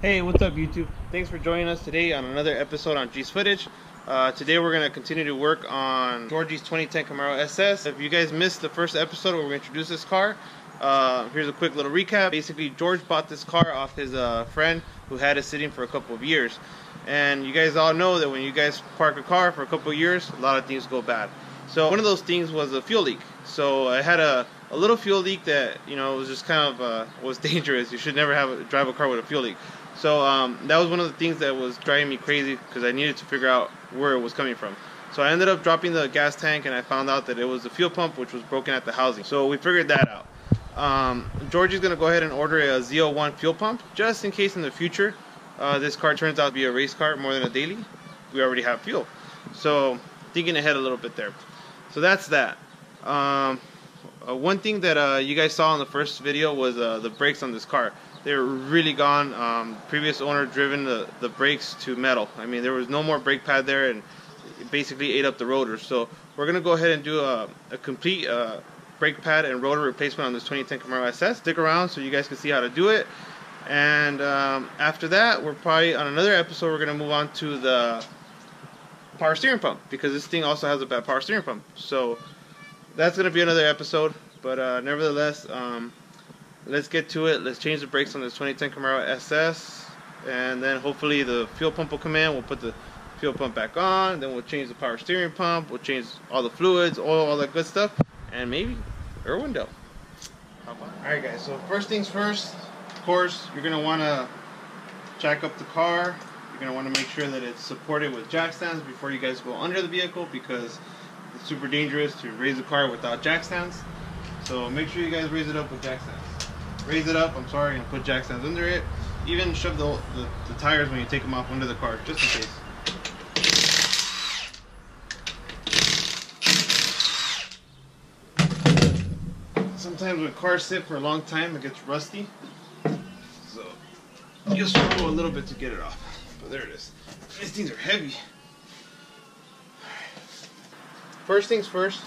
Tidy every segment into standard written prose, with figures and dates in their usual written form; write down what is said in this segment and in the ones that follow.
Hey, what's up YouTube? Thanks for joining us today on another episode on G's Footage. Today we're going to continue to work on Georgie's 2010 Camaro SS. If you guys missed the first episode where we introduced this car, here's a quick little recap. Basically, George bought this car off his friend who had it sitting for a couple of years. And you guys all know that when you guys park a car for a couple of years, a lot of things go bad. So one of those things was a fuel leak. So I had a little fuel leak that, you know, was just kind of was dangerous. You should never drive a car with a fuel leak. So that was one of the things that was driving me crazy because I needed to figure out where it was coming from. So I ended up dropping the gas tank and I found out that it was the fuel pump which was broken at the housing. So we figured that out. Georgie's going to go ahead and order a Z01 fuel pump just in case in the future this car turns out to be a race car more than a daily. We already have fuel. So thinking ahead a little bit there. So that's that. One thing that you guys saw in the first video was the brakes on this car. They were really gone. Previous owner driven the brakes to metal. I mean, there was no more brake pad there, and it basically ate up the rotors. So we're gonna go ahead and do a complete brake pad and rotor replacement on this 2010 Camaro SS. Stick around so you guys can see how to do it. And after that, we're probably on another episode. We're gonna move on to the power steering pump because this thing also has a bad power steering pump. So that's gonna be another episode. But nevertheless. Let's get to it. Let's change the brakes on this 2010 Camaro SS, and then hopefully the fuel pump will come in. We'll put the fuel pump back on, then we'll change the power steering pump, we'll change all the fluids, oil, all that good stuff, and maybe air window. Alright guys, so first things first, of course, you're going to want to jack up the car. You're going to want to make sure that it's supported with jack stands before you guys go under the vehicle, because it's super dangerous to raise a car without jack stands. So make sure you guys raise it up with jack stands. Raise it up, I'm sorry, and put jack stands under it. Even shove the tires when you take them off under the car, just in case. Sometimes when cars sit for a long time, it gets rusty. So you struggle a little bit to get it off. But there it is. These things are heavy. First things first,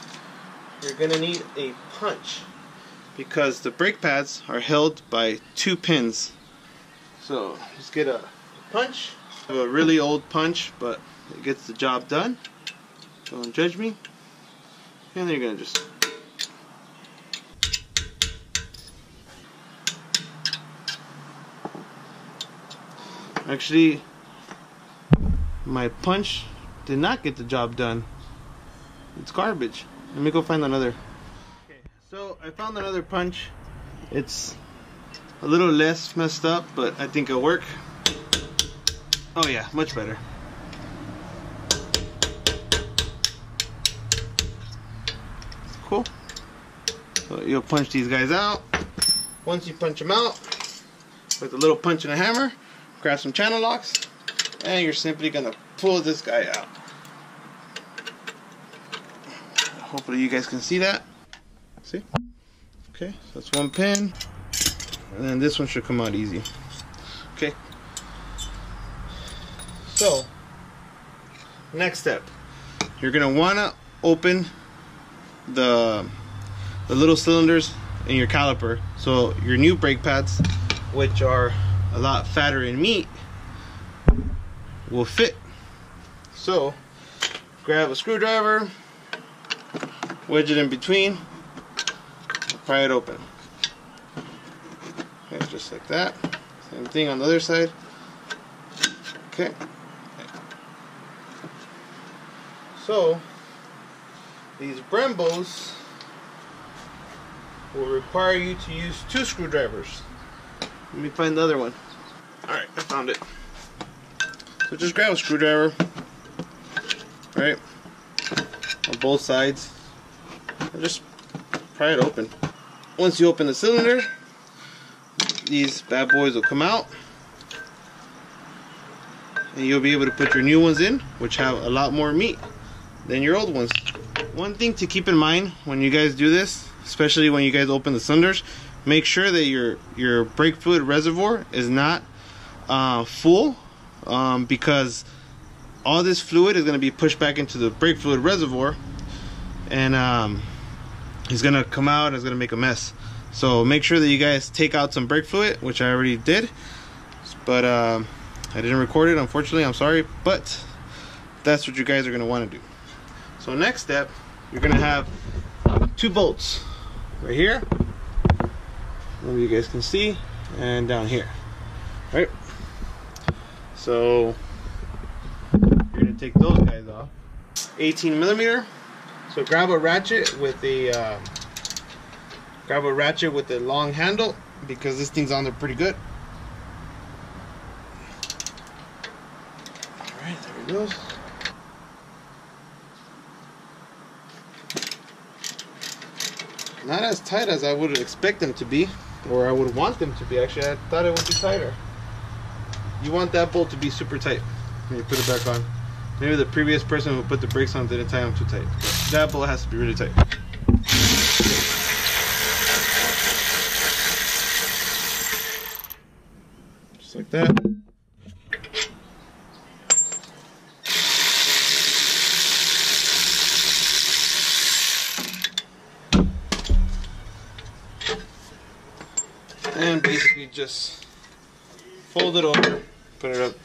you're gonna need a punch, because the brake pads are held by 2 pins. So just get a punch. I have a really old punch, but it gets the job done. Don't judge me. And then you're gonna just actually, my punch did not get the job done. It's garbage. Let me go find another. So I found another punch. It's a little less messed up, but I think it'll work. Oh yeah, much better. Cool. So you'll punch these guys out. Once you punch them out with a little punch and a hammer, grab some channel locks, and you're simply gonna pull this guy out. Hopefully you guys can see that. See? Okay, so that's 1 pin, and then this one should come out easy. Okay. So, next step, you're gonna wanna open the little cylinders in your caliper, so your new brake pads, which are a lot fatter in meat, will fit. So, grab a screwdriver, wedge it in between, pry it open. Okay, just like that. Same thing on the other side. Okay. So these Brembos will require you to use 2 screwdrivers. Let me find the other one. Alright, I found it. So just grab a screwdriver, right, on both sides, and just pry it open. Once you open the cylinder, these bad boys will come out, and you'll be able to put your new ones in, which have a lot more meat than your old ones. One thing to keep in mind when you guys do this, especially when you guys open the cylinders, make sure that your brake fluid reservoir is not full, because all this fluid is going to be pushed back into the brake fluid reservoir, and it's gonna come out and it's gonna make a mess. So make sure that you guys take out some brake fluid, which I already did, but I didn't record it, unfortunately. I'm sorry, but that's what you guys are going to want to do. So next step, you're going to have 2 bolts right here, maybe you guys can see, and down here, right? So you're going to take those guys off. 18 millimeter. So grab a ratchet with a long handle, because this thing's on there pretty good. Alright, there it goes. Not as tight as I would expect them to be, or I would want them to be. Actually, I thought it would be tighter. You want that bolt to be super tight when you put it back on. Maybe the previous person who put the brakes on didn't tie them too tight. That bolt has to be really tight. Just like that. And basically just fold it over, put it up,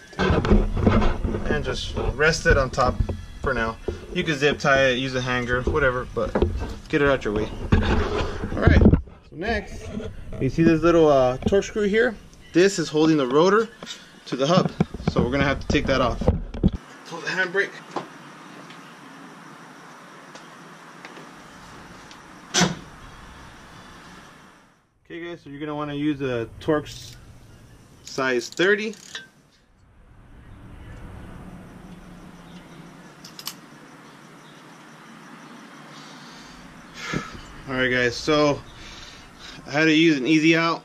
and just rest it on top for now. You can zip tie it, use a hanger, whatever, but get it out your way. Alright, so next, you see this little torque screw here? This is holding the rotor to the hub, so we're going to have to take that off. Pull the handbrake. Okay guys, so you're going to want to use a Torx size 30. Alright guys, so I had to use an easy out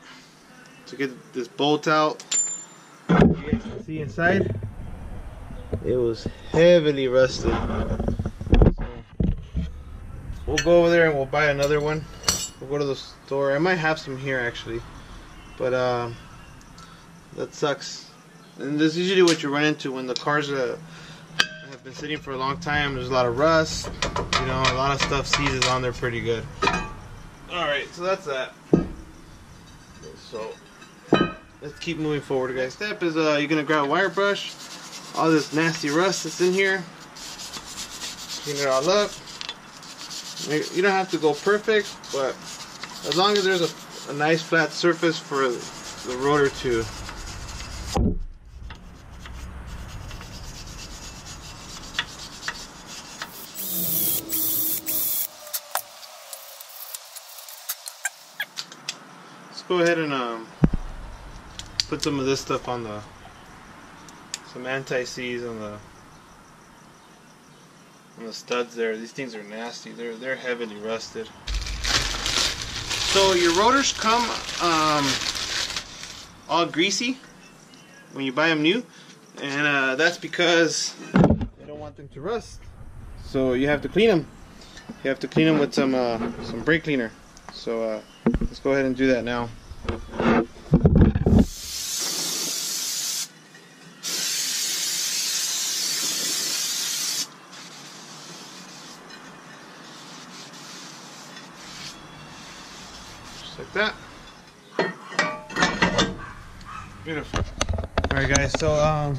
to get this bolt out. You guys can see inside, it was heavily rusted. So we'll go over there and we'll buy another one. We'll go to the store. I might have some here actually, but that sucks. And this is usually what you run into when the cars have been sitting for a long time. There's a lot of rust, you know, a lot of stuff seizes on there pretty good. Alright, so that's that. So let's keep moving forward, guys. Step is you're gonna grab a wire brush, all this nasty rust that's in here, clean it all up. You don't have to go perfect, but as long as there's a nice flat surface for the rotor to go ahead and put some of this stuff on some anti-seize on the studs there. These things are nasty. They're heavily rusted. So your rotors come all greasy when you buy them new, and that's because they don't want them to rust. So you have to clean them. You have to clean them with some brake cleaner. So let's go ahead and do that now. Just like that. Beautiful. Alright guys, so I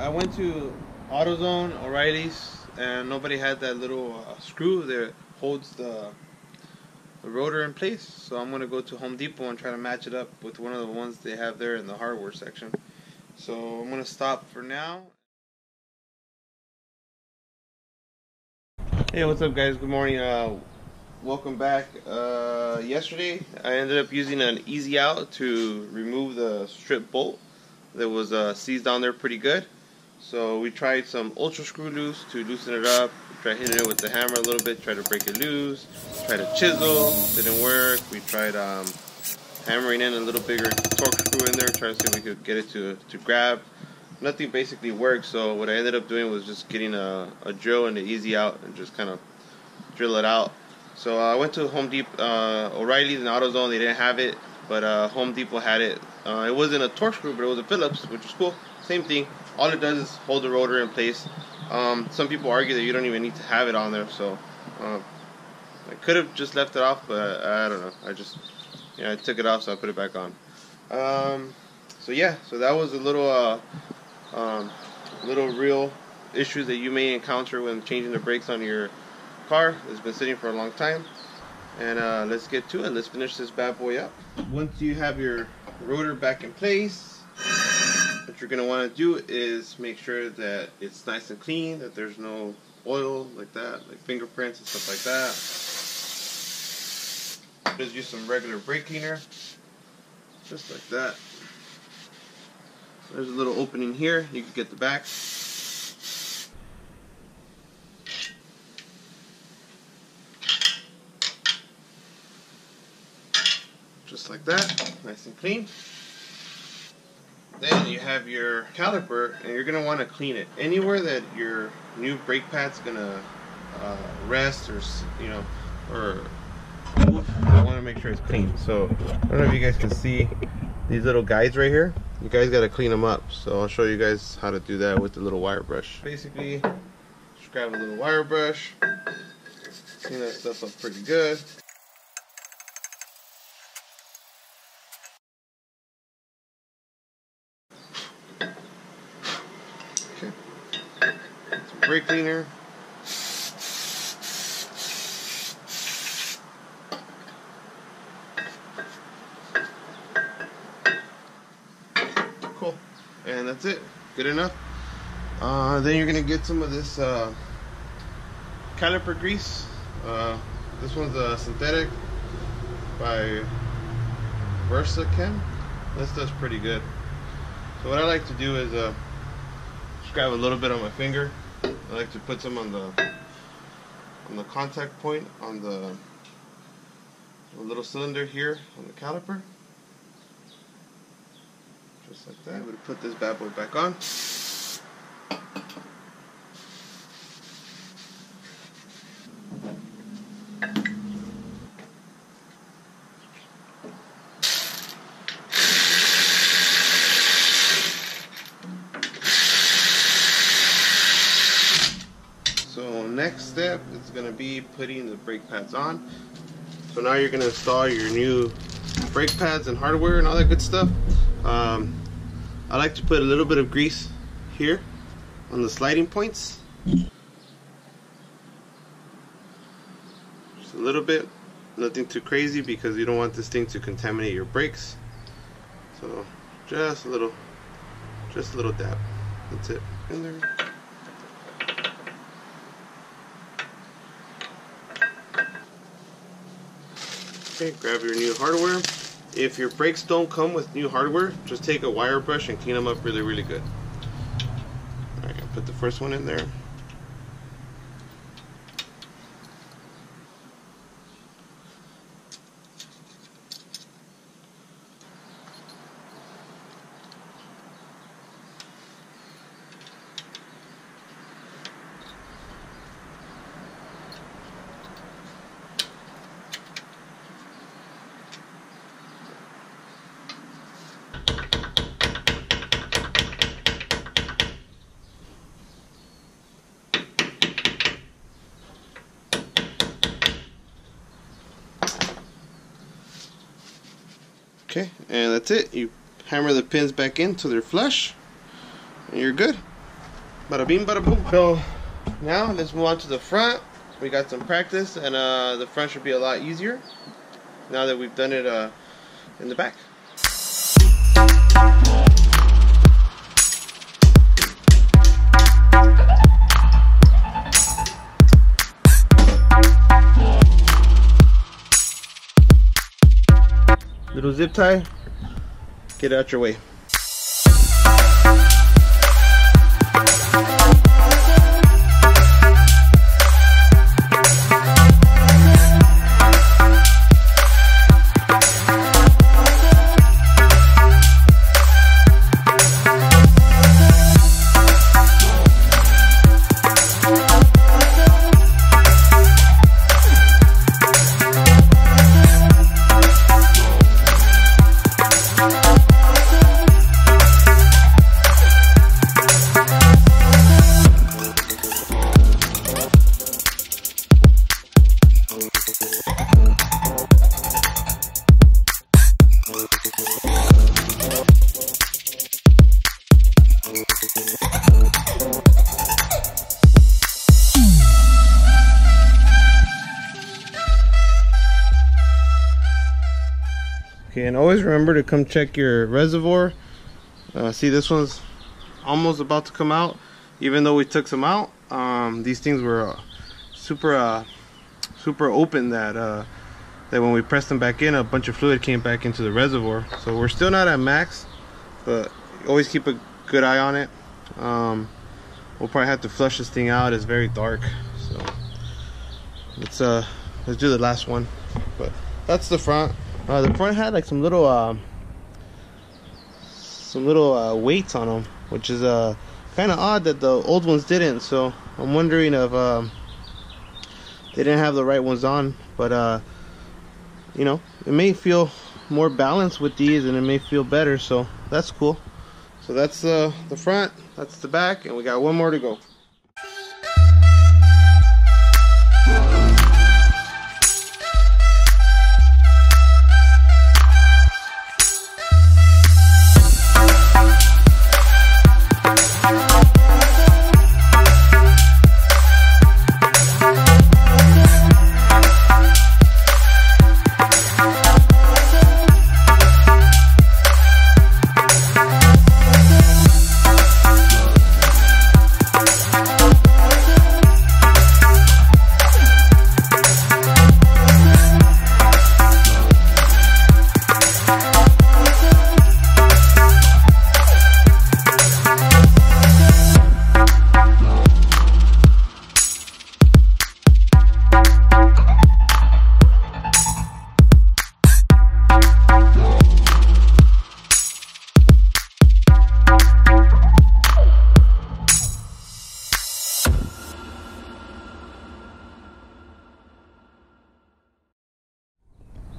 went to AutoZone, O'Reilly's, and nobody had that little screw that holds the rotor in place, so I'm gonna go to Home Depot and try to match it up with one of the ones they have there in the hardware section. So I'm gonna stop for now. Hey, what's up guys? Good morning. Welcome back. Yesterday I ended up using an easy out to remove the strip bolt that was seized on there pretty good. So we tried some ultra screw loose to loosen it up. We tried hitting it with the hammer a little bit, tried to break it loose. Tried a chisel, didn't work. We tried hammering in a little bigger torque screw in there, trying to see if we could get it to grab. Nothing basically worked. So what I ended up doing was just getting a drill and an easy out and just kind of drill it out. So I went to Home Depot, O'Reilly's and AutoZone. They didn't have it, but Home Depot had it. It wasn't a torque screw, but it was a Phillips, which was cool. Same thing. All it does is hold the rotor in place. Some people argue that you don't even need to have it on there, so I could have just left it off, but I don't know. I took it off, so I put it back on. So yeah, so that was a little real issues that you may encounter when changing the brakes on your car that's been sitting for a long time. And let's get to it. Let's finish this bad boy up. Once you have your rotor back in place, what you're going to want to do is make sure that it's nice and clean, that there's no oil like that, like fingerprints and stuff like that. Just use some regular brake cleaner, just like that. There's a little opening here, you can get the back. Just like that, nice and clean. Then you have your caliper, and you're going to want to clean it. Anywhere that your new brake pad's going to rest, or or move, you want to make sure it's clean. So I don't know if you guys can see these little guides right here. You guys got to clean them up. So I'll show you guys how to do that with the little wire brush. Basically, just grab a little wire brush, clean that stuff up pretty good. Brake cleaner. Cool. And that's it. Good enough. Then you're gonna get some of this caliper grease. This one's synthetic by VersaChem. This stuff's pretty good. So what I like to do is just grab a little bit on my finger. I like to put some on the contact point on the little cylinder here on the caliper. Just like that. I'm going to put this bad boy back on. So next step is going to be putting the brake pads on. So now you're going to install your new brake pads and hardware and all that good stuff. I like to put a little bit of grease here on the sliding points. Just a little bit, nothing too crazy because you don't want this thing to contaminate your brakes. So just a little dab. That's it. In there. Okay, grab your new hardware. If your brakes don't come with new hardware, just take a wire brush and clean them up really, really good. Alright, I'll put the first one in there. Okay, and that's it. You hammer the pins back in till they're flush, and you're good. Bada bing, bada boom. So now let's move on to the front. We got some practice, and the front should be a lot easier now that we've done it in the back. Little zip tie, get out your way. Okay, and always remember to come check your reservoir. See, this one's almost about to come out, even though we took some out. These things were super open that when we pressed them back in, a bunch of fluid came back into the reservoir. So we're still not at max, but always keep a good eye on it. We'll probably have to flush this thing out. It's very dark, so let's do the last one. But that's the front. The front had like some little weights on them, which is kind of odd that the old ones didn't. So I'm wondering if they didn't have the right ones on. But you know, it may feel more balanced with these, and it may feel better. So that's cool. So that's the front, that's the back, and we got one more to go.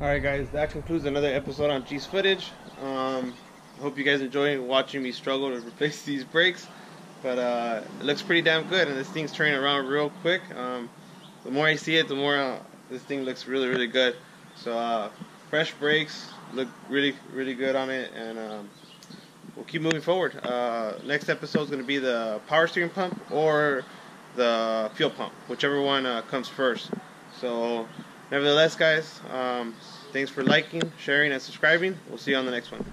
Alright guys, that concludes another episode on G's Footage. Hope you guys enjoy watching me struggle to replace these brakes. But it looks pretty damn good, and this thing's turning around real quick. The more I see it, the more this thing looks really good. So fresh brakes, look really good on it, and we'll keep moving forward. Next episode is going to be the power steering pump or the fuel pump, whichever one comes first. So nevertheless guys, thanks for liking, sharing, and subscribing. We'll see you on the next one.